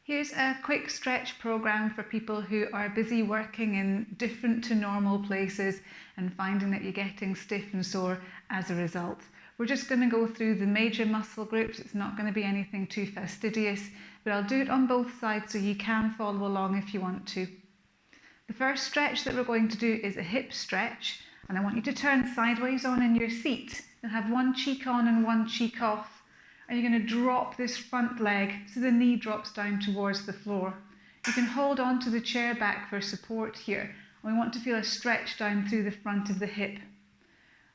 Here's a quick stretch program for people who are busy working in different to normal places and finding that you're getting stiff and sore as a result. We're just going to go through the major muscle groups. It's not going to be anything too fastidious, but I'll do it on both sides so you can follow along if you want to. The first stretch that we're going to do is a hip stretch, and I want you to turn sideways on in your seat and have one cheek on and one cheek off. And you're going to drop this front leg so the knee drops down towards the floor. You can hold on to the chair back for support here. And we want to feel a stretch down through the front of the hip.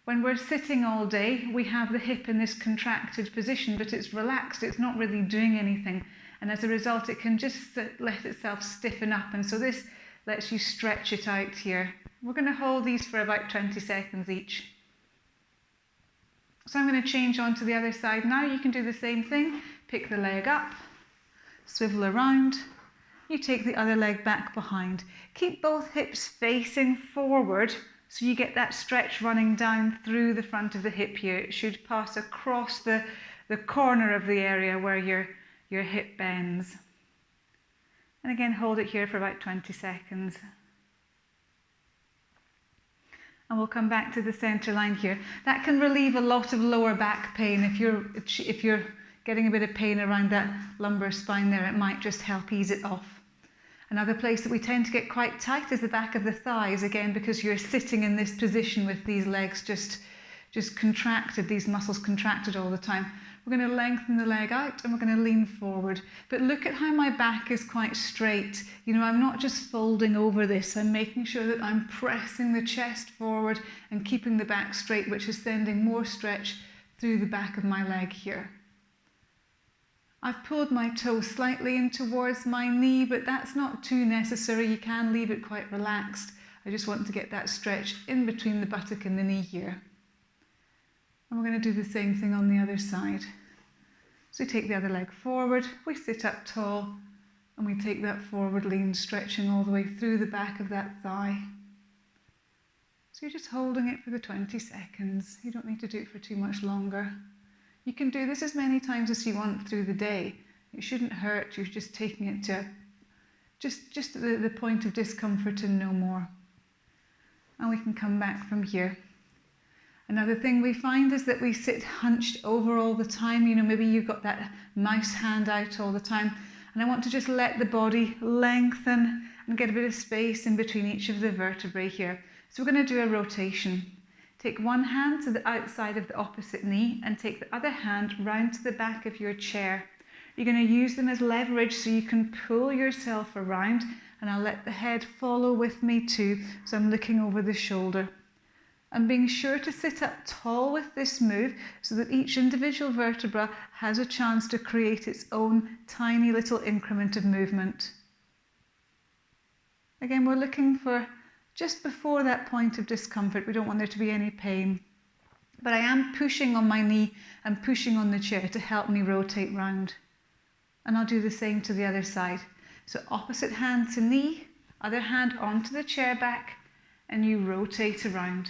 When we're sitting all day, we have the hip in this contracted position, but it's relaxed, it's not really doing anything. And as a result, it can just let itself stiffen up. And so this lets you stretch it out here. We're going to hold these for about 20 seconds each. So I'm going to change on to the other side now. You can do the same thing. Pick the leg up, swivel around. You take the other leg back behind. Keep both hips facing forward so you get that stretch running down through the front of the hip here. It should pass across the corner of the area where your hip bends. And again, hold it here for about 20 seconds. And we'll come back to the centre line here. That can relieve a lot of lower back pain. If you're getting a bit of pain around that lumbar spine there, it might just help ease it off. Another place that we tend to get quite tight is the back of the thighs, again, because you're sitting in this position with these legs just contracted, these muscles contracted all the time. We're going to lengthen the leg out and we're going to lean forward. But look at how my back is quite straight. You know, I'm not just folding over this. I'm making sure that I'm pressing the chest forward and keeping the back straight, which is sending more stretch through the back of my leg here. I've pulled my toe slightly in towards my knee, but that's not too necessary. You can leave it quite relaxed. I just want to get that stretch in between the buttock and the knee here. And we're going to do the same thing on the other side. So we take the other leg forward, we sit up tall, and we take that forward lean, stretching all the way through the back of that thigh. So you're just holding it for the 20 seconds. You don't need to do it for too much longer. You can do this as many times as you want through the day. It shouldn't hurt. You're just taking it to just the point of discomfort and no more. And we can come back from here. Another thing we find is that we sit hunched over all the time. You know, maybe you've got that mouse hand out all the time. And I want to just let the body lengthen and get a bit of space in between each of the vertebrae here. So we're going to do a rotation. Take one hand to the outside of the opposite knee and take the other hand round to the back of your chair. You're going to use them as leverage so you can pull yourself around, and I'll let the head follow with me too, so I'm looking over the shoulder. And being sure to sit up tall with this move so that each individual vertebra has a chance to create its own tiny little increment of movement. Again, we're looking for just before that point of discomfort. We don't want there to be any pain. But I am pushing on my knee and pushing on the chair to help me rotate round. And I'll do the same to the other side. So opposite hand to knee, other hand onto the chair back, and you rotate around.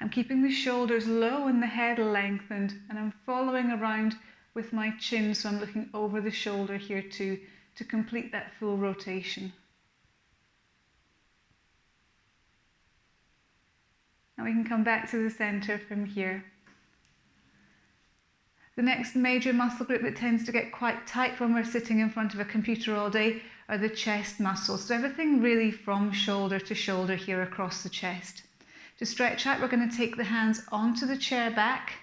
I'm keeping the shoulders low and the head lengthened, and I'm following around with my chin, so I'm looking over the shoulder here too, to complete that full rotation. And we can come back to the centre from here. The next major muscle group that tends to get quite tight when we're sitting in front of a computer all day are the chest muscles. So everything really from shoulder to shoulder here across the chest. To stretch out, we're going to take the hands onto the chair back,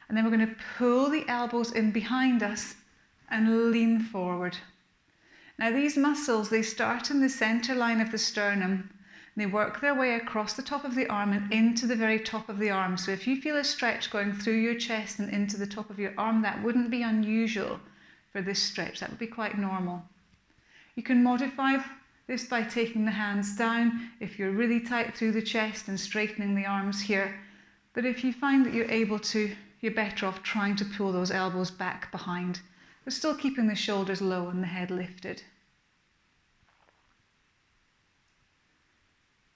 and then we're going to pull the elbows in behind us and lean forward. Now these muscles, they start in the centre line of the sternum. They work their way across the top of the arm and into the very top of the arm. So if you feel a stretch going through your chest and into the top of your arm, that wouldn't be unusual for this stretch. That would be quite normal. You can modify this by taking the hands down if you're really tight through the chest and straightening the arms here. But if you find that you're able to, you're better off trying to pull those elbows back behind, but still keeping the shoulders low and the head lifted.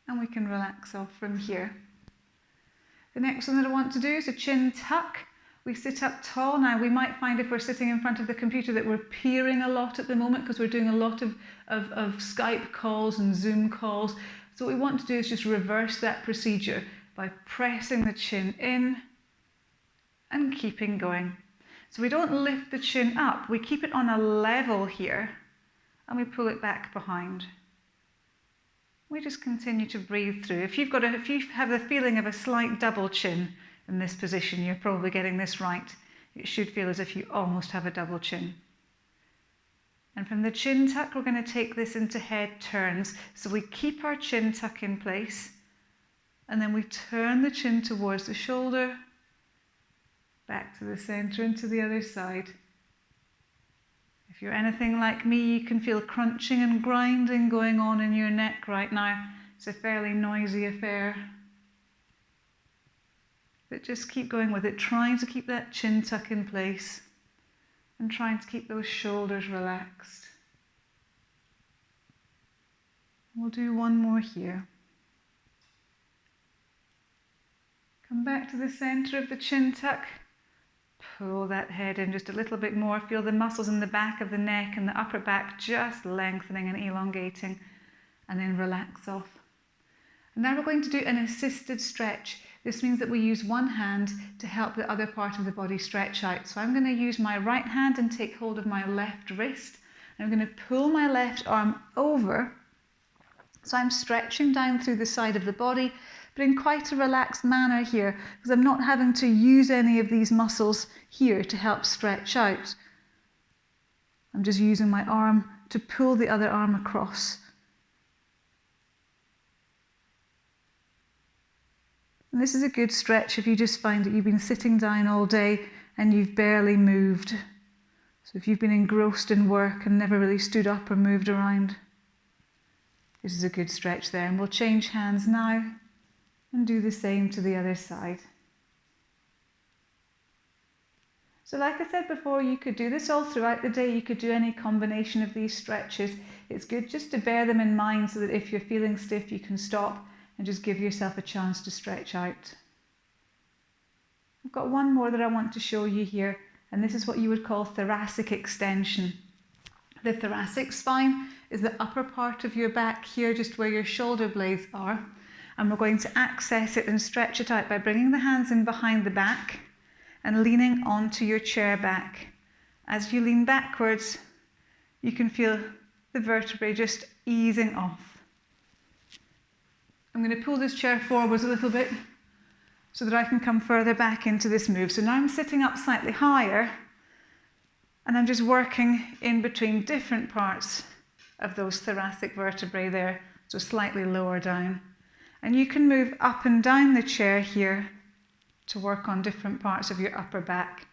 And we can relax off from here. The next one that I want to do is a chin tuck We sit up tall now. We might find if we're sitting in front of the computer that we're peering a lot at the moment because we're doing a lot of Skype calls and Zoom calls. So what we want to do is just reverse that procedure by pressing the chin in and keeping going. So we don't lift the chin up, we keep it on a level here and we pull it back behind. We just continue to breathe through. If you have the feeling of a slight double chin in this position, you're probably getting this right. It should feel as if you almost have a double chin. And from the chin tuck, we're going to take this into head turns. So we keep our chin tuck in place, and then we turn the chin towards the shoulder, back to the center and to the other side. If you're anything like me, you can feel crunching and grinding going on in your neck right now. It's a fairly noisy affair. But just keep going with it, trying to keep that chin tuck in place and trying to keep those shoulders relaxed. We'll do one more here. Come back to the center of the chin tuck. Pull that head in just a little bit more. Feel the muscles in the back of the neck and the upper back just lengthening and elongating, and then relax off. And now we're going to do an assisted stretch. This means that we use one hand to help the other part of the body stretch out. So I'm going to use my right hand and take hold of my left wrist. I'm going to pull my left arm over. So I'm stretching down through the side of the body, but in quite a relaxed manner here, because I'm not having to use any of these muscles here to help stretch out. I'm just using my arm to pull the other arm across. And this is a good stretch if you just find that you've been sitting down all day and you've barely moved. So if you've been engrossed in work and never really stood up or moved around, this is a good stretch there. And we'll change hands now and do the same to the other side. So like I said before, you could do this all throughout the day. You could do any combination of these stretches. It's good just to bear them in mind so that if you're feeling stiff, you can stop and just give yourself a chance to stretch out. I've got one more that I want to show you here, and this is what you would call thoracic extension. The thoracic spine is the upper part of your back here, just where your shoulder blades are. And we're going to access it and stretch it out by bringing the hands in behind the back and leaning onto your chair back. As you lean backwards, you can feel the vertebrae just easing off. I'm going to pull this chair forwards a little bit so that I can come further back into this move. So now I'm sitting up slightly higher and I'm just working in between different parts of those thoracic vertebrae there, so slightly lower down. And you can move up and down the chair here to work on different parts of your upper back.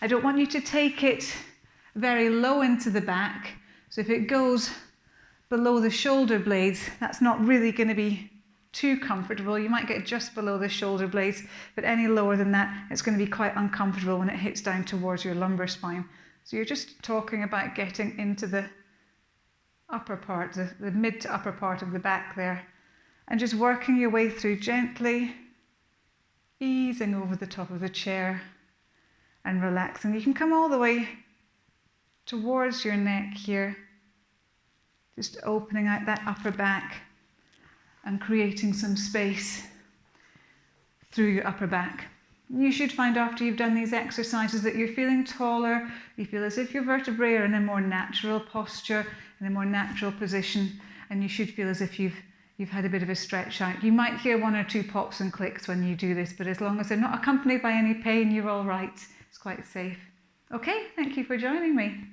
I don't want you to take it very low into the back, so if it goes below the shoulder blades, that's not really going to be too comfortable. You might get just below the shoulder blades, but any lower than that, it's going to be quite uncomfortable when it hits down towards your lumbar spine. So you're just talking about getting into the upper part, the mid to upper part of the back there, and just working your way through gently, easing over the top of the chair and relaxing. You can come all the way towards your neck here, just opening out that upper back and creating some space through your upper back. You should find after you've done these exercises that you're feeling taller, you feel as if your vertebrae are in a more natural posture, in a more natural position, and you should feel as if you've had a bit of a stretch out. You might hear one or two pops and clicks when you do this, but as long as they're not accompanied by any pain, you're all right. It's quite safe. Okay, thank you for joining me.